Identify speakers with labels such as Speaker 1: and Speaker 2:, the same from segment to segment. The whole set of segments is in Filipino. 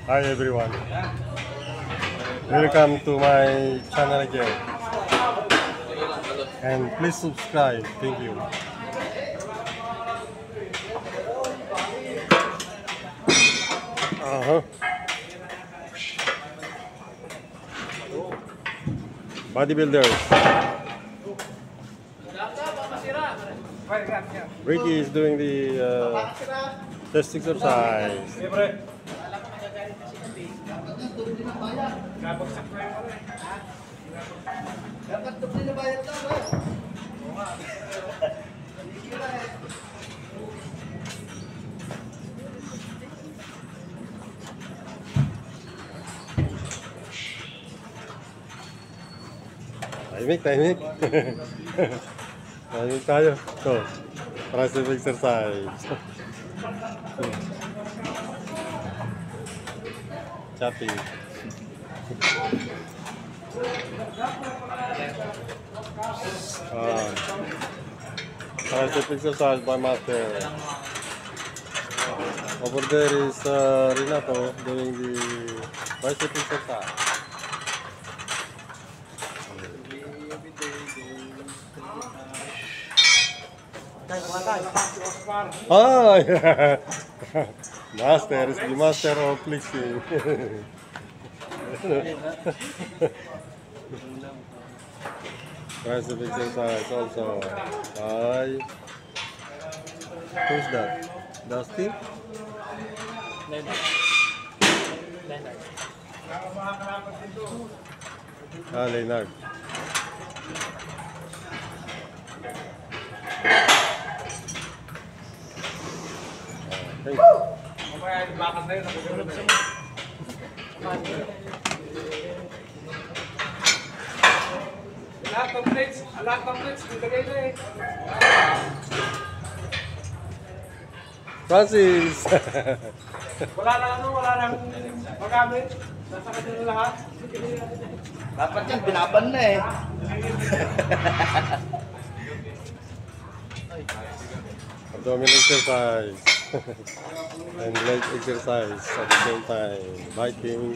Speaker 1: Hi everyone. Welcome to my channel again. And please subscribe. Thank you. Bodybuilders. Ricky is doing the chest exercise. Tahimik. Tahimik tayo. So, tricep exercise. Chopping. Tricep exercise by master. Over there is Renato doing the bicep exercise. Oh, yeah. Master is the master of flexing. Tricep exercise also. Hi. Who's that? Dusty?
Speaker 2: Leonard.
Speaker 1: Leonard. Thank you.
Speaker 3: Lahat ng plates, nilagay na eh.
Speaker 1: Francis!
Speaker 3: Wala nang magamit. Nasa kanila lahat.
Speaker 2: Dapat yan, binaban na eh.
Speaker 1: Abdominal exercise and leg exercise at the same time. Biking.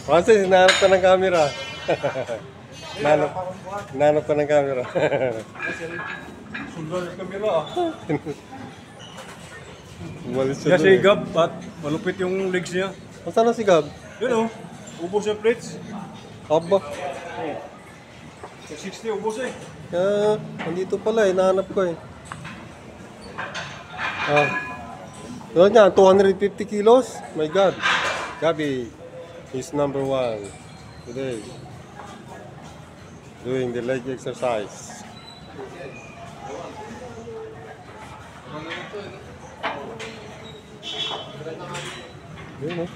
Speaker 1: Francis, hinahanap ka ng camera. Hinahanap ka ng camera.
Speaker 3: Sundan yung kamera ah.
Speaker 1: Umalis siya
Speaker 3: Kasi
Speaker 1: doon eh.
Speaker 3: Gab, at malupit yung legs niya.
Speaker 1: Saan na si Gab?
Speaker 3: Yun oh, ubos yung plates.
Speaker 1: Aba.
Speaker 3: Sa 60 ubos eh.
Speaker 1: Nandito pala eh, hinahanap ko eh. Tulad niya, 250 kilos? My God. Gabi is number 1 today. Doing the leg exercise. Yun eh.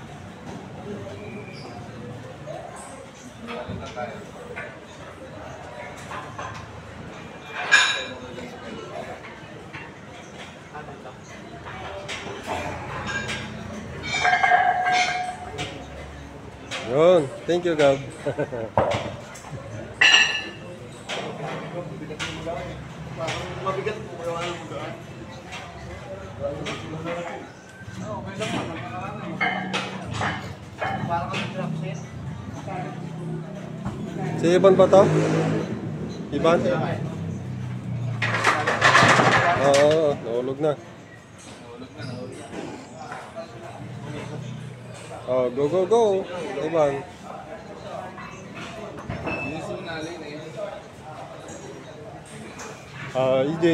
Speaker 1: Yun. Thank you, Gab.
Speaker 2: Mabigat po kayo ang mugaan. Parang ang drop set.
Speaker 1: Si Ivan ba to? Ivan? Oo, nahulog na. Oh, go. Ivan. EJ.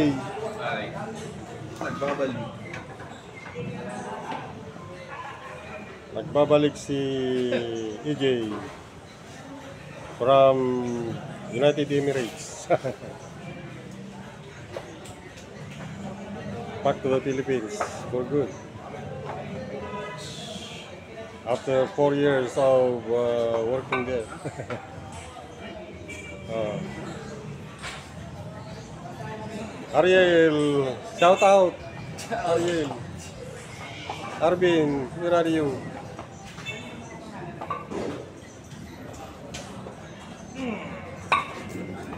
Speaker 1: Nagbabalik si EJ from United Emirates. Back to the Philippines for good. After 4 years of working there. Ariel, shout out. Ariel. Arvin, where are you?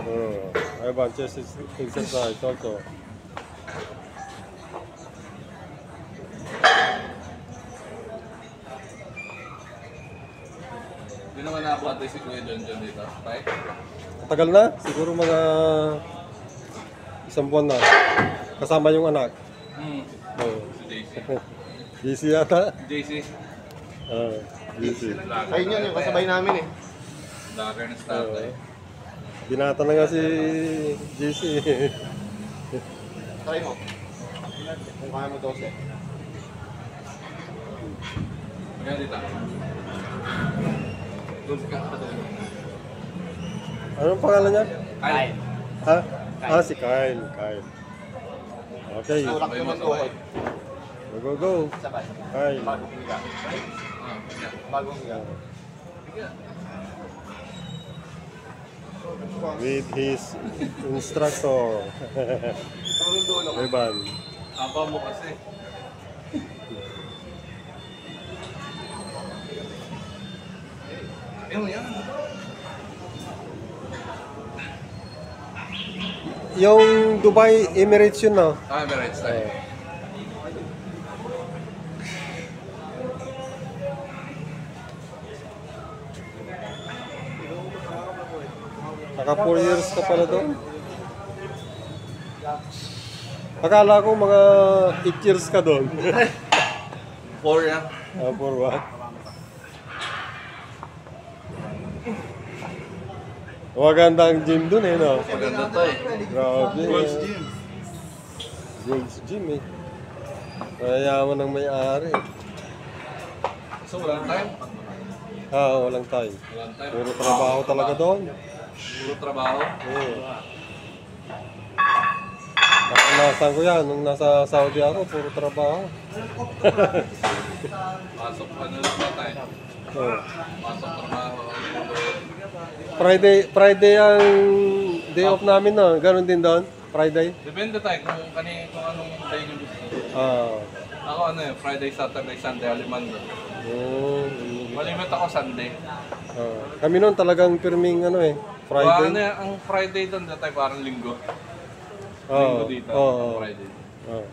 Speaker 1: Oh. Evan, chest exercise also.
Speaker 4: Hindi naman nakapunta si Kuya John dito, right?
Speaker 1: Matagal na, siguro mga isang buwan na. Kasama yung anak. Oh.
Speaker 4: Si JC.
Speaker 1: GC yata.
Speaker 4: JC,
Speaker 1: GC.
Speaker 2: Ayun yun, yung kasabay namin eh.
Speaker 4: vlogger na start eh.
Speaker 1: Binata na nga si GC.
Speaker 2: Try mo. Kung kaya mo 12.
Speaker 4: Maganda dito. Doon ka.
Speaker 1: Anong pangalan niya?
Speaker 4: Ay,
Speaker 1: Ha? Ah, si Kyle. Kyle. Okay.
Speaker 2: Tulak
Speaker 4: Sabay mo,
Speaker 2: naman
Speaker 4: sabay.
Speaker 2: tuhod.
Speaker 1: Go, go, go.
Speaker 2: Sabay.
Speaker 1: Kyle.
Speaker 2: Bagong higa. Bagong higa.
Speaker 1: With his instructor.
Speaker 2: Ang dulo.
Speaker 1: Evan.
Speaker 4: Apa mo kasi. Ayun yan.
Speaker 1: Yung Dubai Emirates yun na.
Speaker 4: Ah, Emirates tayo.
Speaker 1: Naka 4 years ka pala doon. Akala ko mga 8 years ka doon.
Speaker 4: 4 yan.
Speaker 1: Ah, for what? Maganda ang gym doon eh, no?
Speaker 4: Maganda to eh.
Speaker 1: Grabe.
Speaker 4: World's Gym.
Speaker 1: Gold's Gym eh. Mayayaman ang may-ari.
Speaker 4: So, walang time?
Speaker 1: Ah, walang time.
Speaker 4: Walang time.
Speaker 1: Puro trabaho talaga doon.
Speaker 4: Puro trabaho.
Speaker 1: Eh. Nakanasan ko yan. Nung nasa Saudi ako, puro trabaho.
Speaker 4: Pasok ano lang ba tayo?
Speaker 1: Oh.
Speaker 4: Pasok trabaho.
Speaker 1: Friday ang day off namin, no? Ganon din doon? Friday?
Speaker 4: Depende tayo kung anong day nyo gusto.
Speaker 1: Ah.
Speaker 4: Ako ano eh, Friday, Saturday, Sunday, Alimando.
Speaker 1: Mm.
Speaker 4: Malimit ako Sunday.
Speaker 1: Ah. Kami noon talagang pirming ano eh.
Speaker 4: Friday?
Speaker 1: Friday.
Speaker 4: Ang Friday doon, tayo parang linggo.
Speaker 1: Oo.
Speaker 4: Linggo dito,
Speaker 1: Oo.
Speaker 4: Friday.
Speaker 1: Oo.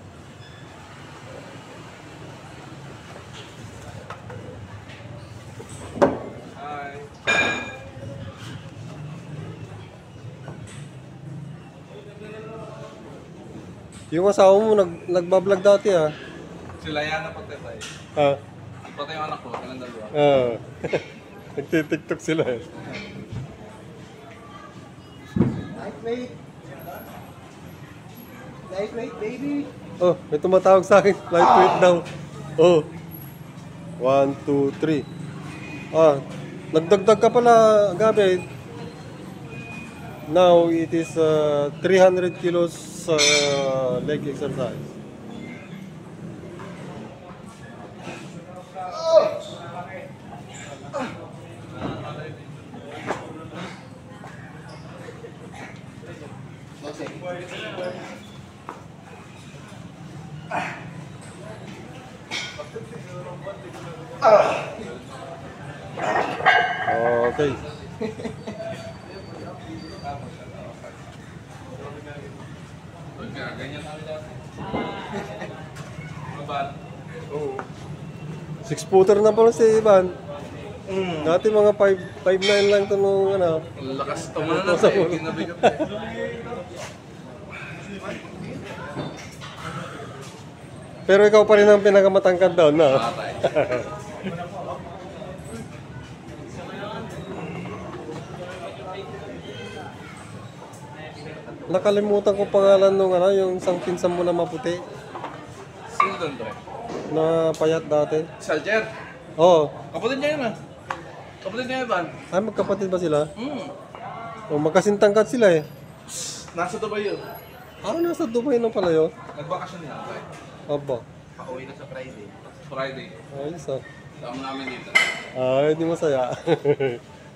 Speaker 4: Hi.
Speaker 1: Yung asawa mo nagbablog dati ah.
Speaker 4: Sila yan na pati tayo.
Speaker 1: Ah.
Speaker 4: Pati yung anak ko, kailan dalawa.
Speaker 1: Ah. Nagtitiktok sila eh.
Speaker 2: Lightweight. Lightweight, baby.
Speaker 1: Oh, may tumatawag sa akin. Lightweight daw. Oh. 1, 2, 3. Ah, nagdagdag ka pala, Gabi. Now it is 300 kilos leg exercise. Okay.
Speaker 4: Kaya ganyan kami dati. Mabal.
Speaker 2: Oo.
Speaker 1: 6-footer na pala si Ivan. Dati mga 5'9" lang ito nung ano.
Speaker 4: Ang lakas tumanan na tayo, kinabigat eh.
Speaker 1: Pero ikaw pa rin ang pinakamatangkad daw, no?
Speaker 4: Patay.
Speaker 1: Nakalimutan ko pangalan nung ano, yung isang pinsan mo na maputi.
Speaker 4: Sino doon, Dre?
Speaker 1: Na payat dati.
Speaker 4: Saljer.
Speaker 1: Oh,
Speaker 4: Kapatid niya yun ah. Kapatid niya Evan.
Speaker 1: ay magkapatid ba sila?
Speaker 4: Hmm.
Speaker 1: O magkasintangkad sila eh.
Speaker 4: Nasa Dubai yun.
Speaker 1: Ah, nasa Dubai na pala yun.
Speaker 4: Nagbakasyon niya, Dre.
Speaker 1: Aba,
Speaker 2: Pauwi na sa Friday.
Speaker 4: Friday.
Speaker 1: ayos ah.
Speaker 4: Kasama namin dito.
Speaker 1: Ah, hindi masaya.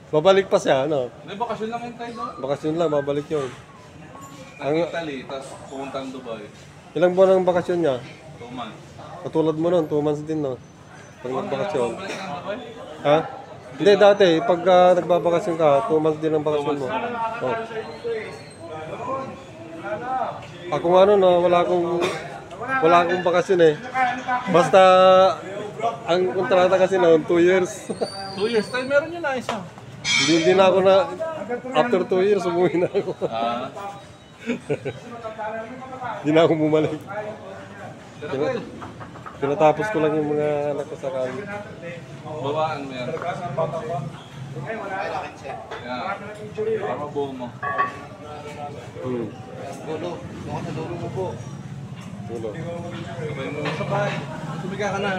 Speaker 1: Babalik pa siya, ano?
Speaker 4: May bakasyon lang yung tayo doon.
Speaker 1: Bakasyon lang, babalik yun.
Speaker 4: Nag-Italy, tapos pumunta ng Dubai.
Speaker 1: Ilang buwan ang bakasyon niya?
Speaker 4: 2 months.
Speaker 1: Katulad mo nun, 2 months din, no? Pag nagbakasyon.
Speaker 4: Bumalik ng Dubai?
Speaker 1: Ha? Hindi, dati, pag nagbabakasyon ka, 2 months din ang bakasyon mo. Oh. Ako nga no, wala akong bakasyon eh. Basta, ang kontrata kasi noon, 2 years.
Speaker 4: 2 years tayo, meron yun na isa.
Speaker 1: Hindi na ako after 2 years, umuwi na ako.
Speaker 4: Ah,
Speaker 1: Hindi na ako bumalik. Pinatapos ko lang yung mga anak ko sa kami.
Speaker 4: babaan mo yan. Yan. Para mabuo mo.
Speaker 2: Dulo. Baka sa dulo mo po.
Speaker 1: Tulo.
Speaker 4: Sabay mo na sabay.
Speaker 2: Tumiga ka na.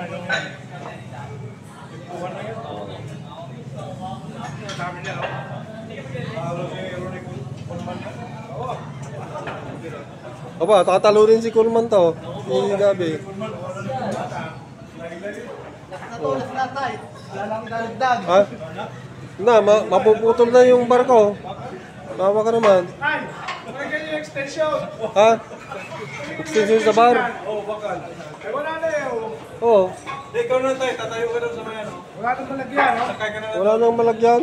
Speaker 1: Aba, tatalo rin si Coleman to. Si Gabi.
Speaker 2: Natulas na tayo. Wala lang idalagdag.
Speaker 1: Ha? Na, mapuputol na yung barko. Tawa ka naman.
Speaker 3: Ay! Lagyan yung extension!
Speaker 1: Ha? Extension sa bar?
Speaker 3: Oo, bakal. Ay, wala na eh.
Speaker 1: Oo.
Speaker 3: Ikaw na tayo, tatayo ka daw sa mga ano. Wala nang malagyan, no? Sakay ka na lang.
Speaker 1: Wala nang malagyan.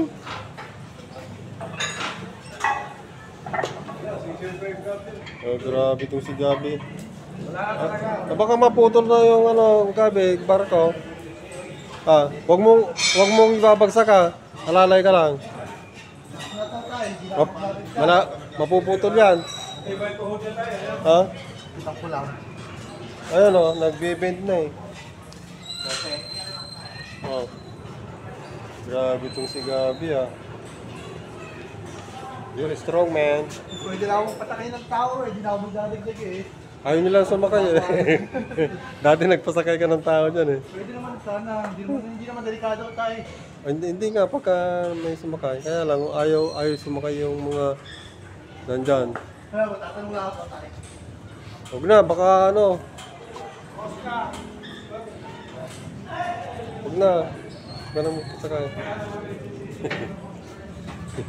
Speaker 1: Oh, grabe itong si Gabi. Baka maputol na yung Gabi, barko. Wag mong ibabagsak ha. Alalay ka lang. Mapuputol yan. Ha?
Speaker 2: Isang ko lang.
Speaker 1: Ayun o, nagbe-bend na eh. Oh. Grabe itong si Gabi ah. You're strong man.
Speaker 2: Pwede lang akong patakayin ng tao eh. Hindi na ako magdadagdag eh.
Speaker 1: Ayaw nila sumakay eh. Dati nagpasakay ka ng tao dyan eh.
Speaker 2: Pwede naman sana. Hindi naman delikado tayo.
Speaker 1: Hindi nga pagka may sumakay. Kaya lang ayaw sumakay yung mga nandyan.
Speaker 2: Kaya mo, tatanong lang ako tayo.
Speaker 1: Huwag na, baka ano. Huwag na. Huwag na magpasakay.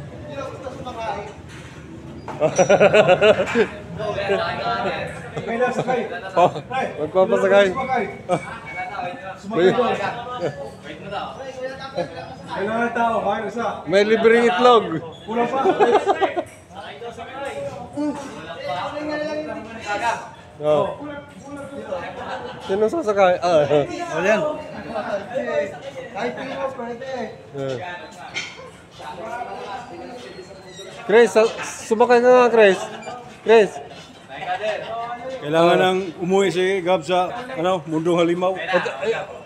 Speaker 2: Hindi na gusto sumakay.
Speaker 3: Sakay na, sakay.
Speaker 1: Magpapasakay. May,
Speaker 3: Kailangan ng tao, kaya isa.
Speaker 1: may libreng itlog.
Speaker 3: Kulang pa.
Speaker 1: Oh. Sino sasakay?
Speaker 3: Ayan.
Speaker 2: Kahit hindi mo, pwede.
Speaker 1: Chris, sumakay ka nga, Chris. Chris.
Speaker 3: Kailangan nang umuwi si Gab sa Mundong Halimaw.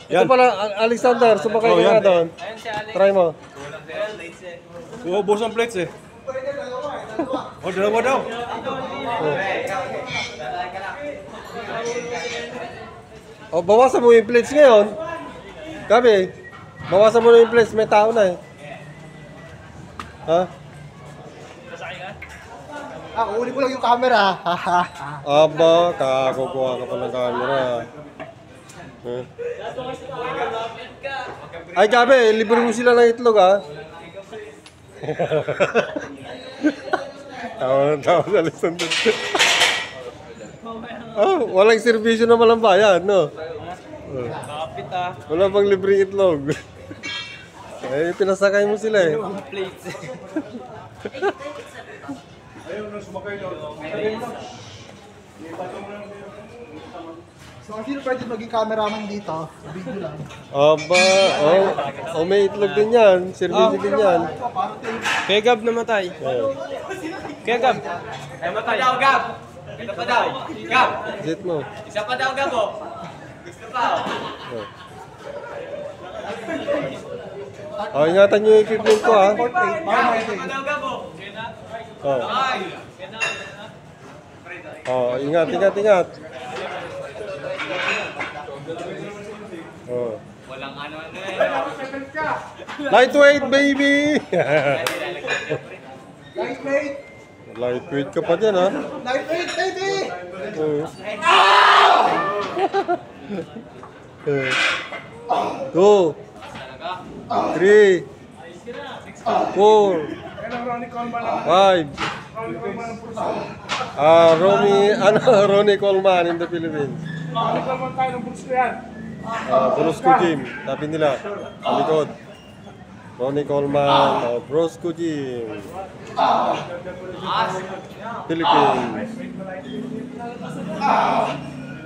Speaker 1: Ito pala, Alexander, sumakay ka nga doon. Try mo.
Speaker 3: Ubos ang plates eh. O, dalawa daw.
Speaker 1: O, bawasan mo yung plates ngayon. Gabi, bawasan mo na yung plates, may tao na eh. Ha?
Speaker 2: Uli ko lang yung camera.
Speaker 1: Aba, kakukuha ka pa ng camera. Huh? Ay, Gabi, libre mo sila ng itlog ha. Tawa sa Alexander. Walang servisyo na walang bayan, no?
Speaker 5: Kapit ah.
Speaker 1: Wala bang libreng itlog? Eh, pinasakay mo sila eh.
Speaker 5: Plates.
Speaker 3: Ayun, sumakay daw.
Speaker 2: So, sino pwede maging cameraman dito? Video lang.
Speaker 1: Aba, may itlog din yan. Servisyo din yan.
Speaker 5: Kaya Gab namatay. Kaya Gab.
Speaker 6: Namatay daw, Gab! Ito pa daw. Gab!
Speaker 1: Zit mo.
Speaker 6: Isa pa daw, Gab, oh. Gusto pa, oh.
Speaker 1: Ingatan nyo yung equipment ko ha.
Speaker 6: Gab! Isa pa daw, Gab, oh. Ay!
Speaker 1: Ingat.
Speaker 6: Walang ano eh.
Speaker 1: Lightweight, baby!
Speaker 2: Lightweight!
Speaker 1: Lightweight ka pa dyan ha.
Speaker 2: Lightweight, baby!
Speaker 1: Two, 3, 4, 5. Ronnie Coleman in the Philippines.
Speaker 3: Ano tayo ng bulls ko yan?
Speaker 1: Brusco Gym, sabi nila, sa likod. Ronnie Coleman of Roscoe Gym. Philippines.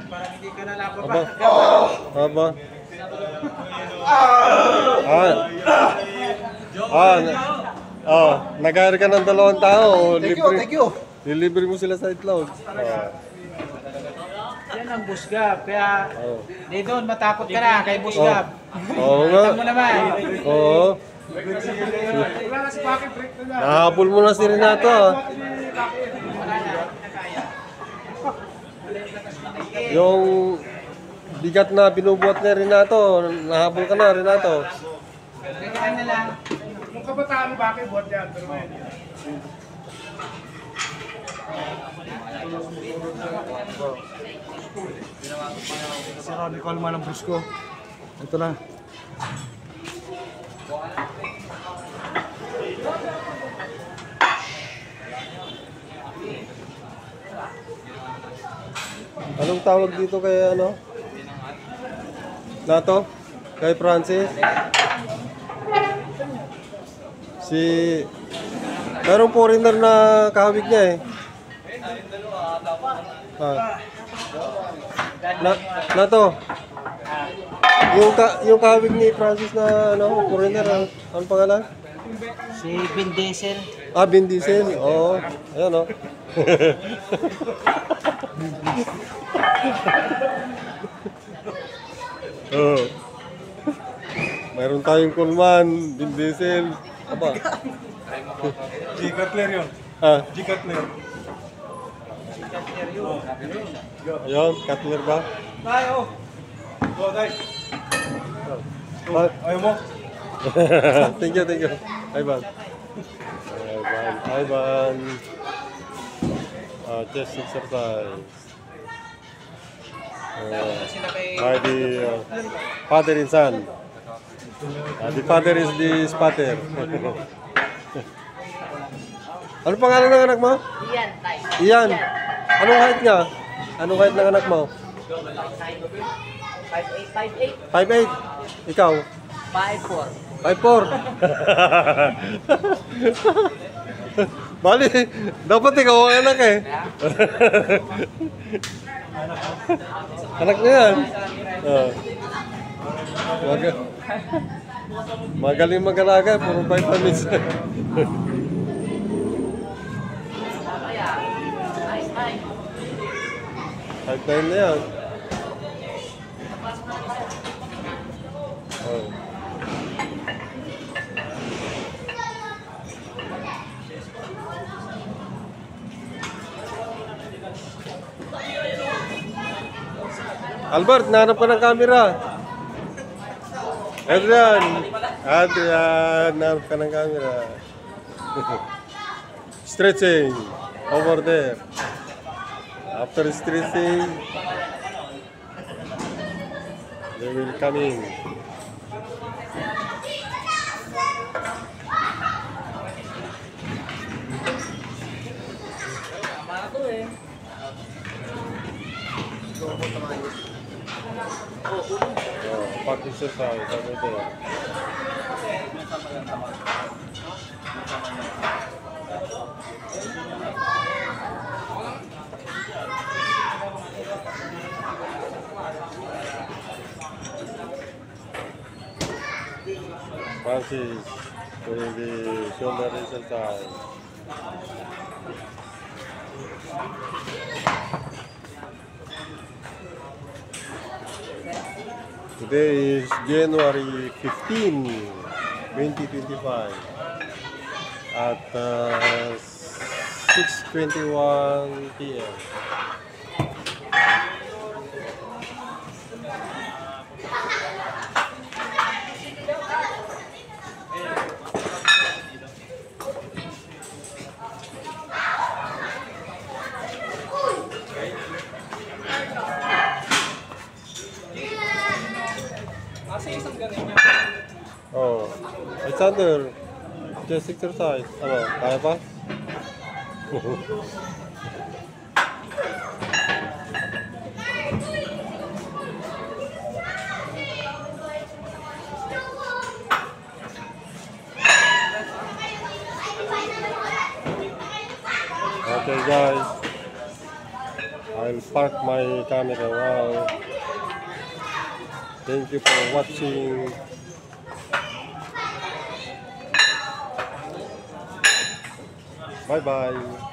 Speaker 2: Parang hindi ka na lapot
Speaker 1: Aba.
Speaker 2: pa.
Speaker 1: Aba. Nag-hire ka ng 2 tao.
Speaker 2: Thank you, thank you.
Speaker 1: Lilibre mo sila sa itlog.
Speaker 2: Yan ang busgab. Kaya,
Speaker 1: Oh.
Speaker 2: di doon, matakot ka na kay busgab.
Speaker 1: Oo nga.
Speaker 2: Kita mo naman.
Speaker 1: Oo. Nahabol mo na si Renato. Yung bigat na binubuhat ni Renato, nahabol ka na, Renato.
Speaker 2: Ganyan na lang.
Speaker 6: Kung kabataan mo bakit buhat yan? Pero may
Speaker 3: Si Ronnie Coleman ng Brusco. Ito na.
Speaker 1: Anong tawag dito kay ano? Nato? Kay Francis? Si... Merong foreigner na kahawig niya eh. Nato? Yung kahawig ni Francis na ano, foreigner, anong pangalan?
Speaker 2: Si Vin Diesel.
Speaker 1: Vin Diesel. Oo. Ayan o. Oh. Mayroon tayong Coleman, Vin Diesel. Aba.
Speaker 3: G. Cutler yun. G. Cutler.
Speaker 1: Ayun, Cutler ba?
Speaker 3: Tayo. Go, Tay.
Speaker 1: Ah,
Speaker 3: Ayaw mo?
Speaker 1: thank you, thank you. Ivan. Ivan. Chest exercise. By the father and son. The father is the spatter. Ano pangalan ng anak mo?
Speaker 7: Iyan, tay.
Speaker 1: Iyan. Anong height niya? Anong height ng anak mo?
Speaker 7: 5'8".
Speaker 1: 5'8". Ikaw?
Speaker 7: 5'4".
Speaker 1: 5'4". Bali, dapat ikaw ang anak eh. Anak niya yan. Oh. Magaling mag-alaga, puro vitamins. High-time na yan. Oh. Albert, nahanap ka ng camera. Adrian, nahanap ka ng camera. Stretching over there. After stretching, they will come in. Pag exercise, over there. Francis doing the shoulder exercise. Today is January 15, 2025 at 6:21 p.m. Oh, Alexander, just exercise. Ano, kaya pa? Okay guys, I'll park my camera now. Thank you for watching. Bye bye.